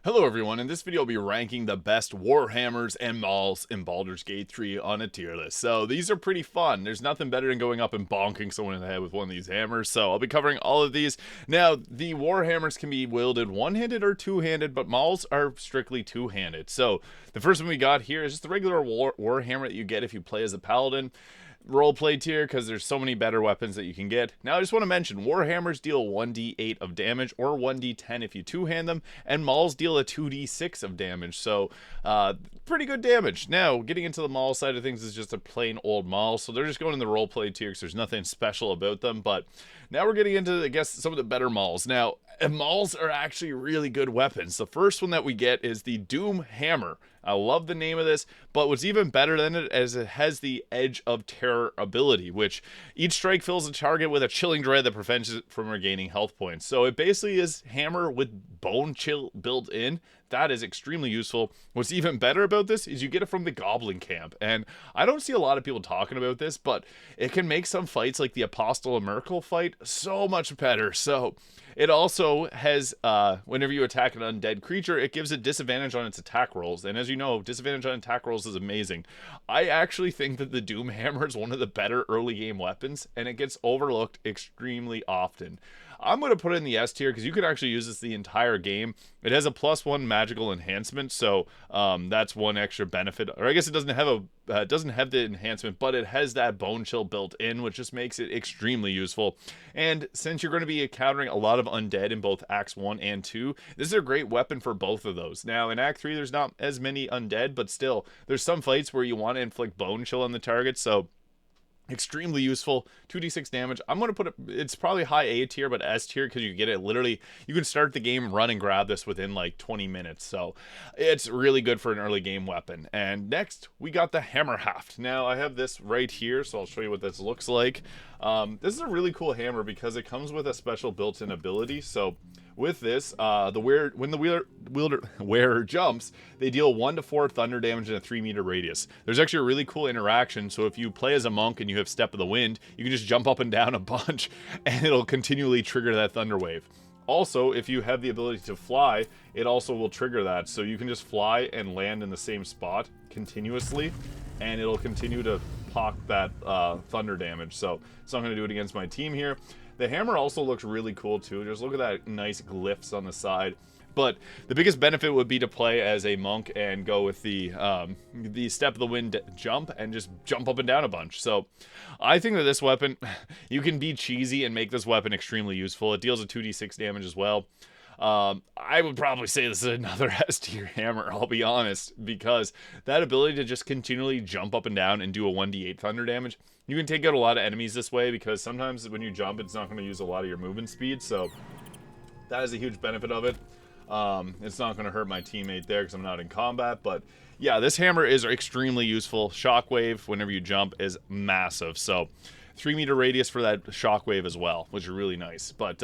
Hello everyone, in this video I'll be ranking the best Warhammers and Mauls in Baldur's Gate 3 on a tier list. So these are pretty fun. There's nothing better than going up and bonking someone in the head with one of these hammers. So I'll be covering all of these. Now, the Warhammers can be wielded one-handed or two-handed, but Mauls are strictly two-handed. So the first one we got here is just the regular Warhammer that you get if you play as a Paladin. Roleplay tier because there's so many better weapons that you can get. Now I just want to mention Warhammers deal 1d8 of damage or 1d10 if you two-hand them, and Mauls deal a 2d6 of damage, so pretty good damage. Now getting into the Maul side of things is just a plain old Maul, so they're just going in the roleplay tier because there's nothing special about them. But now we're getting into, I guess, some of the better Mauls. Now Mauls are actually really good weapons. The first one that we get is the Doom Hammer. I love the name of this, but what's even better than it is it has the Edge of Terror ability, which each strike fills a target with a chilling dread that prevents it from regaining health points. So it basically is hammer with bone chill built in. That is extremely useful. What's even better about this is you get it from the Goblin Camp, and I don't see a lot of people talking about this, but it can make some fights like the Apostle of Merkel fight so much better. So it also has, whenever you attack an undead creature, it gives a disadvantage on its attack rolls. And as you know, disadvantage on attack rolls is amazing. I actually think that the Doom Hammer is one of the better early game weapons, and it gets overlooked extremely often. I'm going to put it in the S tier because you can actually use this the entire game. It has a +1 magical enhancement, so that's one extra benefit. Or I guess it doesn't have the enhancement, but it has that bone chill built in, which just makes it extremely useful. And since you're going to be encountering a lot of undead in both Acts 1 and 2, this is a great weapon for both of those. Now, in Act 3, there's not as many undead, but still, there's some fights where you want to inflict bone chill on the target, so extremely useful. 2d6 damage. I'm going to put it's probably high A tier, but S tier because you get it literally, you can start the game, run and grab this within like 20 minutes. So it's really good for an early game weapon. And next we got the Hammerhaft. Now I have this right here, so I'll show you what this looks like. This is a really cool hammer because it comes with a special built-in ability. So with this, when the wearer jumps, they deal 1 to 4 thunder damage in a 3-meter radius. There's actually a really cool interaction. So if you play as a monk and you have Step of the Wind, you can just jump up and down a bunch, and it'll continually trigger that thunder wave. Also, if you have the ability to fly, it also will trigger that. So you can just fly and land in the same spot continuously, and it'll continue to pock that thunder damage. So I'm going to do it against my team here. The hammer also looks really cool too. Just look at that nice glyphs on the side. But the biggest benefit would be to play as a monk and go with the Step of the Wind jump and just jump up and down a bunch. So I think that this weapon, you can be cheesy and make this weapon extremely useful. It deals a 2d6 damage as well. I would probably say this is another S tier hammer, I'll be honest, because that ability to just continually jump up and down and do a 1d8 thunder damage, you can take out a lot of enemies this way because sometimes when you jump, it's not going to use a lot of your movement speed, so that is a huge benefit of it. It's not going to hurt my teammate there because I'm not in combat, but yeah, this hammer is extremely useful. Shockwave, whenever you jump, is massive, so 3-meter radius for that shockwave as well, which is really nice. But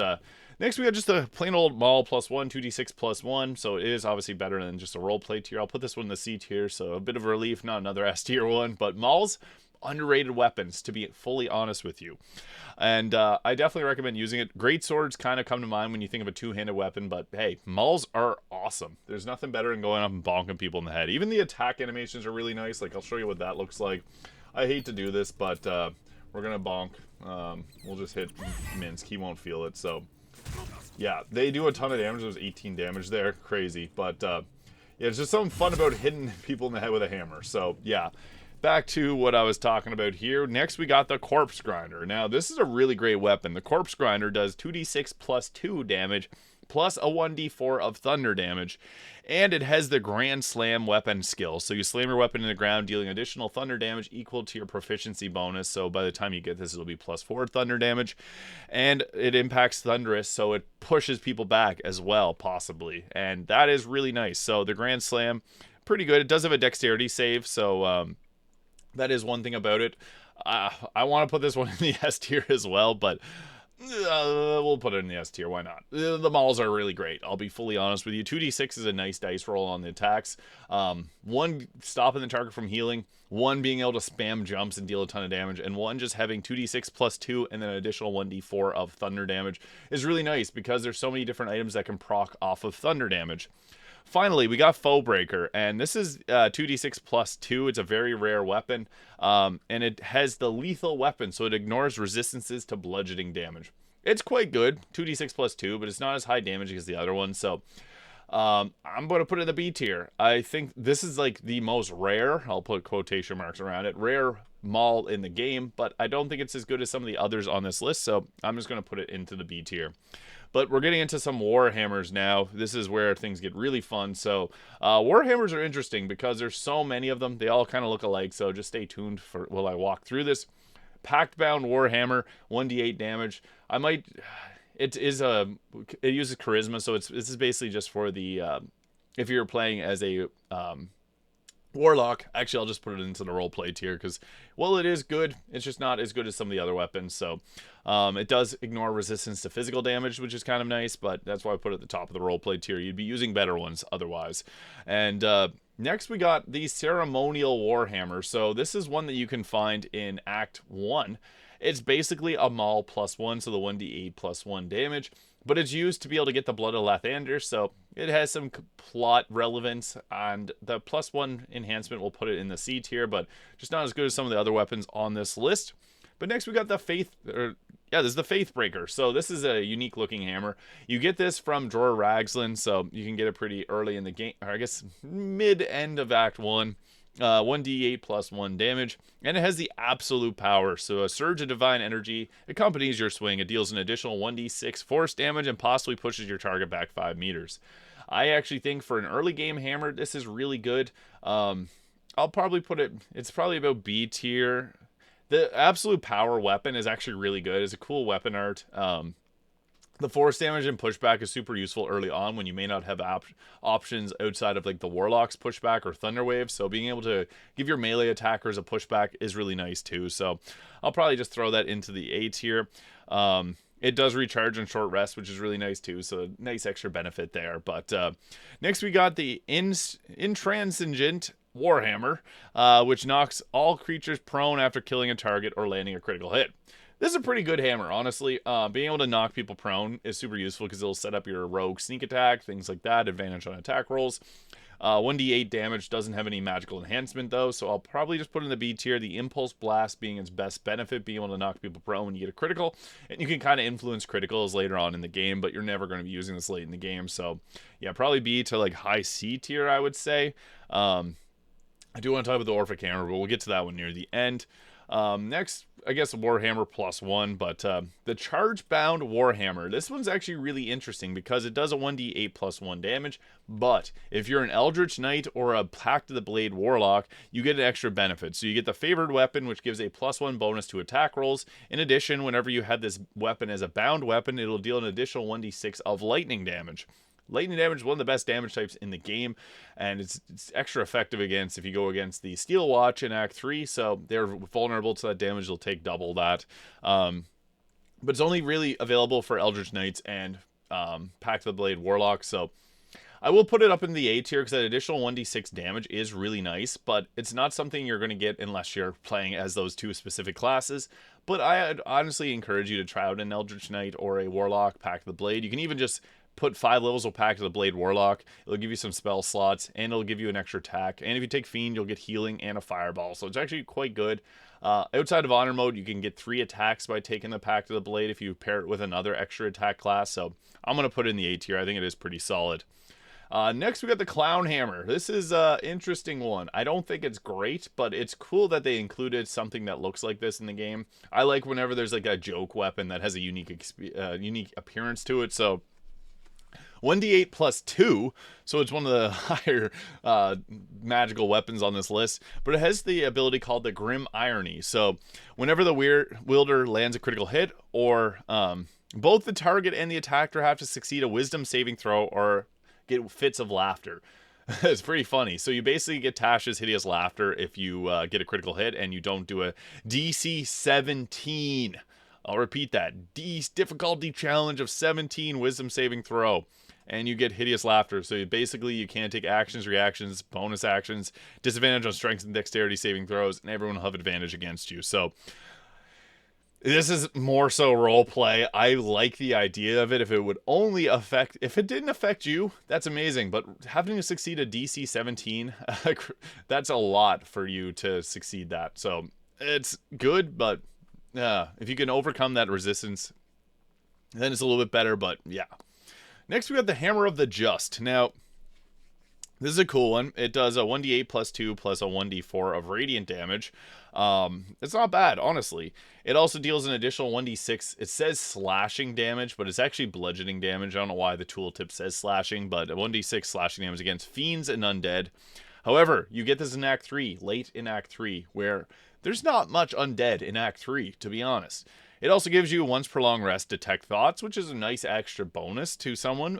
next we got just a plain old Maul +1, 2d6 +1, so it is obviously better than just a roleplay tier. I'll put this one in the C tier, so a bit of a relief, not another S tier one. But Mauls, underrated weapons, to be fully honest with you. And I definitely recommend using it. Great swords kind of come to mind when you think of a two-handed weapon, but hey, Mauls are awesome. There's nothing better than going up and bonking people in the head. Even the attack animations are really nice. Like, I'll show you what that looks like. I hate to do this, but we're going to bonk. We'll just hit Minsk. He won't feel it, so yeah, they do a ton of damage. There's 18 damage there. Crazy. But yeah, it's just something fun about hitting people in the head with a hammer. So yeah, back to what I was talking about here. Next, we got the Corpse Grinder. Now, this is a really great weapon. The Corpse Grinder does 2d6 +2 damage, plus a 1d4 of thunder damage, and it has the Grand Slam weapon skill. So you slam your weapon in the ground, dealing additional thunder damage equal to your proficiency bonus. So by the time you get this, it'll be +4 thunder damage, and it impacts Thunderous, so it pushes people back as well, possibly, and that is really nice. So the Grand Slam, pretty good. It does have a dexterity save, so that is one thing about it. I want to put this one in the S tier as well, but we'll put it in the S tier. Why not? The Mauls are really great. I'll be fully honest with you. 2d6 is a nice dice roll on the attacks. 1 stopping the target from healing, 1 being able to spam jumps and deal a ton of damage, and 1 just having 2d6 +2 and then an additional 1d4 of thunder damage is really nice because there's so many different items that can proc off of thunder damage. Finally, we got Foe Breaker, and this is 2d6 plus 2. It's a very rare weapon, and it has the lethal weapon, so it ignores resistances to bludgeoning damage. It's quite good, 2d6 plus 2, but it's not as high damage as the other one, so I'm going to put it in the B tier. I think this is like the most rare, I'll put quotation marks around it, rare Maul in the game, but I don't think it's as good as some of the others on this list, so I'm just going to put it into the B tier. But we're getting into some Warhammers now. This is where things get really fun. So Warhammers are interesting because there's so many of them. They all kind of look alike, so just stay tuned for while I walk through this. Pact Bound Warhammer, 1d8 damage. It uses charisma, so this is basically just for the if you're playing as a Warlock. Actually, I'll just put it into the roleplay tier because, well, it is good. It's just not as good as some of the other weapons. So it does ignore resistance to physical damage, which is kind of nice, but that's why I put it at the top of the roleplay tier. You'd be using better ones otherwise. And next, we got the Ceremonial Warhammer. So this is one that you can find in Act 1. It's basically a Maul +1, so the 1d8 +1 damage. But it's used to be able to get the Blood of Lathander, so it has some plot relevance, and the +1 enhancement will put it in the C tier, but just not as good as some of the other weapons on this list. But next we got the this is the Faith Breaker. So this is a unique looking hammer. You get this from Dror Ragzlin, so you can get it pretty early in the game, or I guess mid-end of Act 1. 1d8 +1 damage, and it has the absolute power, so a surge of divine energy accompanies your swing. It deals an additional 1d6 force damage and possibly pushes your target back 5 meters. I actually think for an early game hammer, this is really good. I'll probably put it's probably about B tier. The absolute power weapon is actually really good. It's a cool weapon art. The force damage and pushback is super useful early on when you may not have options outside of like the Warlock's pushback or Thunder Wave. So being able to give your melee attackers a pushback is really nice too. So I'll probably just throw that into the A tier. It does recharge on short rest, which is really nice too. So nice extra benefit there. But next we got the Intransigent Warhammer, which knocks all creatures prone after killing a target or landing a critical hit. This is a pretty good hammer, honestly. Being able to knock people prone is super useful because it'll set up your rogue sneak attack, things like that, advantage on attack rolls. 1d8 damage, doesn't have any magical enhancement though, so I'll probably just put in the B tier. The Impulse Blast being its best benefit, being able to knock people prone when you get a critical, and you can kind of influence criticals later on in the game, but you're never going to be using this late in the game, so yeah, probably B to like high C tier, I would say. I do want to talk about the Orphic Hammer, but we'll get to that one near the end. Next, I guess Warhammer +1, but the Charge Bound Warhammer. This one's actually really interesting because it does a 1d8 +1 damage, but if you're an Eldritch Knight or a Pact of the Blade Warlock, you get an extra benefit. So you get the Favored Weapon, which gives a +1 bonus to attack rolls. In addition, whenever you have this weapon as a bound weapon, it'll deal an additional 1d6 of lightning damage. Lightning damage is one of the best damage types in the game, and it's extra effective if you go against the Steel Watch in Act 3, so they're vulnerable to that damage. They'll take double that. But it's only really available for Eldritch Knights and Pact of the Blade Warlock, so I will put it up in the A tier because that additional 1d6 damage is really nice, but it's not something you're going to get unless you're playing as those two specific classes. But I'd honestly encourage you to try out an Eldritch Knight or a Warlock Pact of the Blade. You can even just put 5 levels of Pact of the Blade Warlock. It'll give you some spell slots, and it'll give you an extra attack. And if you take Fiend, you'll get healing and a fireball. So it's actually quite good. Outside of Honor Mode, you can get 3 attacks by taking the Pact of the Blade if you pair it with another extra attack class. So I'm going to put it in the A tier. I think it is pretty solid. Next, we got the Clown Hammer. This is an interesting one. I don't think it's great, but it's cool that they included something that looks like this in the game. I like whenever there's like a joke weapon that has a unique appearance to it. So 1d8 +2, so it's one of the higher magical weapons on this list, but it has the ability called the Grim Irony. So whenever the wielder lands a critical hit, or both the target and the attacker have to succeed a wisdom saving throw or get fits of laughter. It's pretty funny. So you basically get Tasha's Hideous Laughter if you get a critical hit and you don't do a DC 17. I'll repeat that. Difficulty challenge of 17 wisdom saving throw. And you get Hideous Laughter. So basically you can't take actions, reactions, bonus actions, disadvantage on strength and dexterity saving throws, and everyone will have advantage against you. So This is more so role play. I like the idea of it. If it would only affect, if it didn't affect you, that's amazing. But having to succeed a DC 17, that's a lot for you to succeed that. So it's good, but if you can overcome that resistance, then it's a little bit better. But yeah. Next, we got the Hammer of the Just. Now, this is a cool one. It does a 1d8 plus 2 plus a 1d4 of radiant damage. It's not bad, honestly. It also deals an additional 1d6. It says slashing damage, but it's actually bludgeoning damage. I don't know why the tooltip says slashing, but a 1d6 slashing damage against fiends and undead. However, you get this in Act 3, late in Act 3, where there's not much undead in Act 3, to be honest. It also gives you once per long rest detect thoughts, which is a nice extra bonus to someone.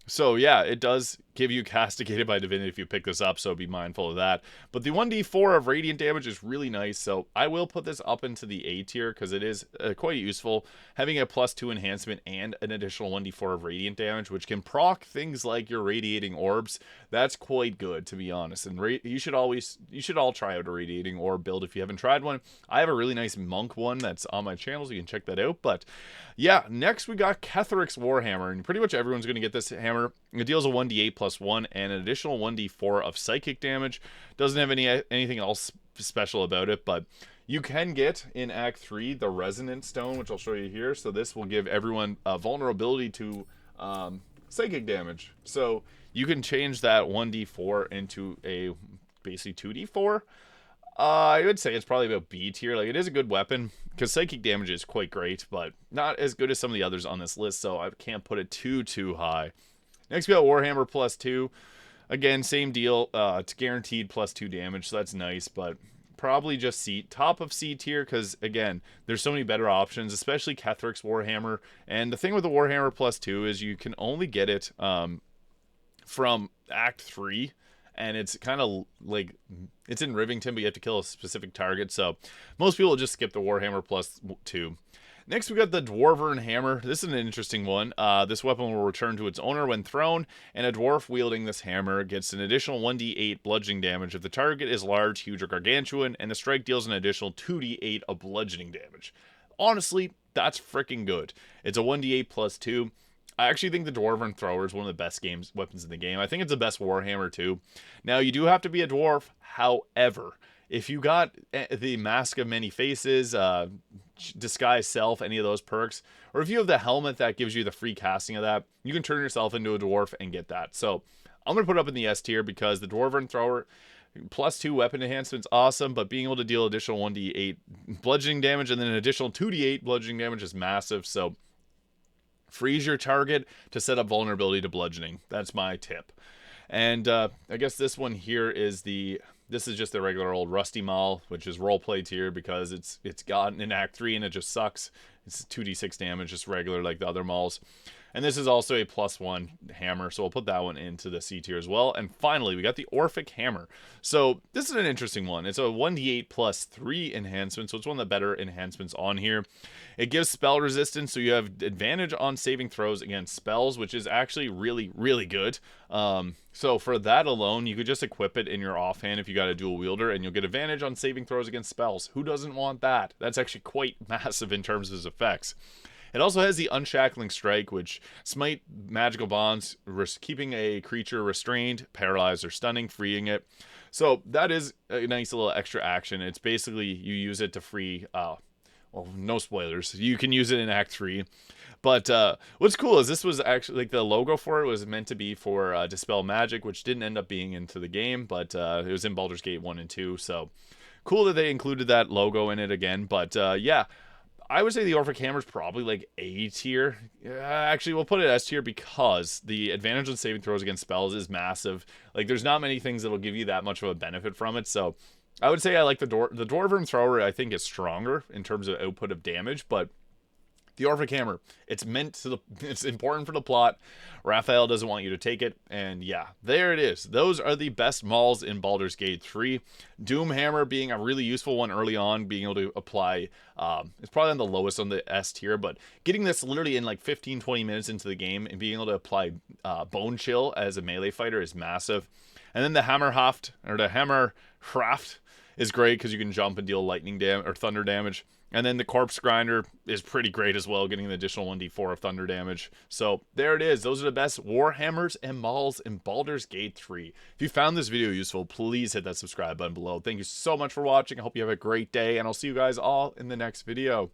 So yeah, it does give you castigated by divinity if you pick this up, so be mindful of that. But the 1d4 of radiant damage is really nice, so I will put this up into the A tier because it is quite useful. Having a +2 enhancement and an additional 1d4 of radiant damage, which can proc things like your radiating orbs, that's quite good, to be honest. And you should all try out a radiating orb build if you haven't tried one. I have a really nice monk one that's on my channel, so you can check that out. But yeah, next we got Ketheric's Warhammer, and pretty much everyone's going to get this hammer. It deals a 1d8 plus 1 and an additional 1d4 of psychic damage. Doesn't have anything else special about it, but you can get in Act 3 the Resonant Stone, which I'll show you here. So this will give everyone a vulnerability to psychic damage. So you can change that 1d4 into a basically 2d4. I would say it's probably about B tier. Like, it is a good weapon because psychic damage is quite great, but not as good as some of the others on this list, so I can't put it too high. Next, we got Warhammer +2. Again, same deal. It's guaranteed +2 damage, so that's nice, but probably just top of C tier because, again, there's so many better options, especially Ketheric's Warhammer. And the thing with the Warhammer +2 is you can only get it from Act 3. And it's kind of like, it's in Rivington, but you have to kill a specific target. So most people will just skip the Warhammer +2. Next, we got the Dwarven Hammer. This is an interesting one. This weapon will return to its owner when thrown, and a dwarf wielding this hammer gets an additional 1d8 bludgeoning damage if the target is large, huge, or gargantuan, and the strike deals an additional 2d8 of bludgeoning damage. Honestly, that's freaking good. It's a 1d8 plus 2. I actually think the Dwarven Thrower is one of the best weapons in the game. I think it's the best Warhammer too. Now, you do have to be a dwarf. However, if you got the Mask of Many Faces, Disguise Self, any of those perks, or if you have the helmet that gives you the free casting of that, you can turn yourself into a dwarf and get that. So I'm going to put it up in the S tier because the Dwarven Thrower +2 weapon enhancement's awesome, but being able to deal additional 1d8 bludgeoning damage and then an additional 2d8 bludgeoning damage is massive. So freeze your target to set up vulnerability to bludgeoning. That's my tip. And I guess this one here is this is just the regular old Rusty Maul, which is roleplay tier because it's gotten in Act 3 and it just sucks. It's 2d6 damage, just regular like the other Mauls. And this is also a +1 hammer, so we'll put that one into the C tier as well. And finally, we got the Orphic Hammer. So this is an interesting one. It's a 1d8 plus 3 enhancement, so it's one of the better enhancements on here. It gives spell resistance, so you have advantage on saving throws against spells, which is actually really good. So for that alone, you could just equip it in your offhand if you got a dual wielder, and you'll get advantage on saving throws against spells. Who doesn't want that? That's actually quite massive in terms of its effects. It also has the Unshackling Strike, which smite magical bonds, keeping a creature restrained, paralyzed, or stunning, freeing it. So that is a nice little extra action. It's basically, you use it to free, well, no spoilers. You can use it in Act 3. But what's cool is this was actually, like, the logo for it was meant to be for Dispel Magic, which didn't end up being into the game, but it was in Baldur's Gate 1 and 2. So cool that they included that logo in it again. But yeah. I would say the Orphic Hammer is probably like A tier. Actually, we'll put it S tier because the advantage on saving throws against spells is massive. Like, there's not many things that will give you that much of a benefit from it. So I would say I like the Dwarven Thrower. I think is stronger in terms of output of damage, but the Orphic Hammer, it's important for the plot. Raphael doesn't want you to take it, and yeah, there it is. Those are the best Mauls in Baldur's Gate 3. Doomhammer being a really useful one early on, being able to apply, it's probably on the lowest on the S tier, but getting this literally in like 15-20 minutes into the game and being able to apply Bone Chill as a melee fighter is massive. And then the Hammerhaft, or the Hammerhaft, is great because you can jump and deal lightning damage or thunder damage. And then the Corpse Grinder is pretty great as well, getting an additional 1d4 of thunder damage. So there it is. Those are the best Warhammers and Mauls in Baldur's Gate 3. If you found this video useful, please hit that subscribe button below. Thank you so much for watching. I hope you have a great day, and I'll see you guys all in the next video.